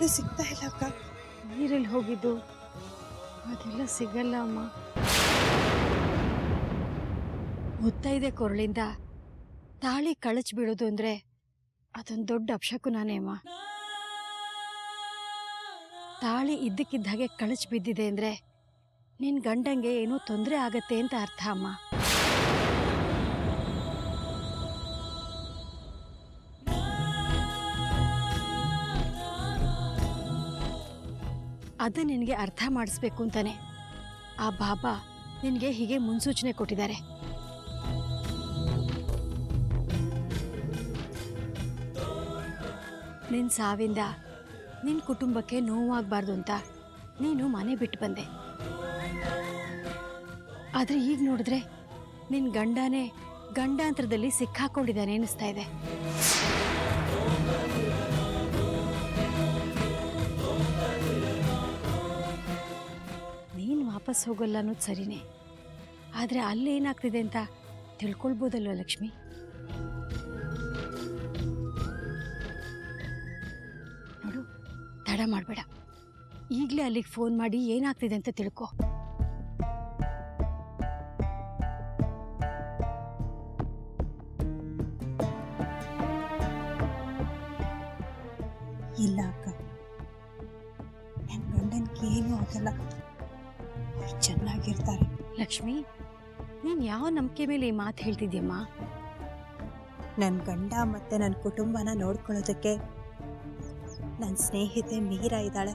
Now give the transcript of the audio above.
ಎಲ್ಲೂ ಸಿಗ್ತಾ ಇಲ್ಲ ಅಕ್ಕ. ನೀರಲ್ಲಿ ಹೋಗಿದ್ದು ಅದೆಲ್ಲ ಸಿಗಲ್ಲ ಅಮ್ಮ. ಮುತ್ತೈದೆ ಕೊರಳಿಂದ ತಾಳಿ ಕಳಚ್ ಬೀಳೋದು ಅಂದ್ರೆ ಅದೊಂದು ದೊಡ್ಡ ಅಪಶಕುನಾನೇ ಅಮ್ಮ. ತಾಳಿ ಇದ್ದಕ್ಕಿದ್ದ ಹಾಗೆ ಕಳಚ್ ಬಿದ್ದಿದೆ ಅಂದ್ರೆ ನಿನ್ ಗಂಡಂಗೆ ಏನೋ ತೊಂದರೆ ಆಗತ್ತೆ ಅಂತ ಅರ್ಥ ಅಮ್ಮ. ಅದ ನಿನಗೆ ಅರ್ಥ ಮಾಡಿಸ್ಬೇಕು ಅಂತಾನೆ ಆ ಬಾಬಾ ನಿನಗೆ ಹೀಗೆ ಮುನ್ಸೂಚನೆ ಕೊಟ್ಟಿದ್ದಾರೆ. ನಿನ್ ಸಾವಿಂದ ನಿನ್ ಕುಟುಂಬಕ್ಕೆ ನೋವಾಗಬಾರ್ದು ಅಂತ ನೀನು ಮನೆ ಬಿಟ್ಟು ಬಂದೆ. ಆದ್ರೆ ಈಗ ನೋಡಿದ್ರೆ ನಿನ್ ಗಂಡನೇ ಗಂಡಾಂತರದಲ್ಲಿ ಸಿಕ್ಕಾಕೊಂಡಿದ್ದಾನೆ ಅನಿಸ್ತಾ ಇದೆ. ನೀನು ವಾಪಸ್ ಹೋಗಲ್ಲ ಅನ್ನೋದು ಸರಿನೇ, ಆದರೆ ಅಲ್ಲೇನಾಗ್ತಿದೆ ಅಂತ ತಿಳ್ಕೊಳ್ಬೋದಲ್ವ ಲಕ್ಷ್ಮಿ? ನೋಡು, ತಡ ಮಾಡಬೇಡ, ಈಗಲೇ ಅಲ್ಲಿಗೆ ಫೋನ್ ಮಾಡಿ ಏನಾಗ್ತಿದೆ ಅಂತ ತಿಳ್ಕೊ. ಇಲ್ಲ ಅಕ್ಕ, ನನ್ನ ಗಂಡನ್ಗೆ ಏನೂ ಆಗಲ್ಲ, ಅವ್ರು ಚೆನ್ನಾಗಿರ್ತಾರೆ. ಲಕ್ಷ್ಮಿ, ನೀನ್ ಯಾವ ನಂಬಿಕೆ ಮೇಲೆ ಈ ಮಾತು ಹೇಳ್ತಿದ್ಯಮ್ಮ? ನನ್ನ ಗಂಡ ಮತ್ತೆ ನನ್ನ ಕುಟುಂಬನ ನೋಡ್ಕೊಳ್ಳೋದಕ್ಕೆ ನನ್ನ ಸ್ನೇಹಿತೆ ಮೀರಾ ಇದ್ದಾಳೆ.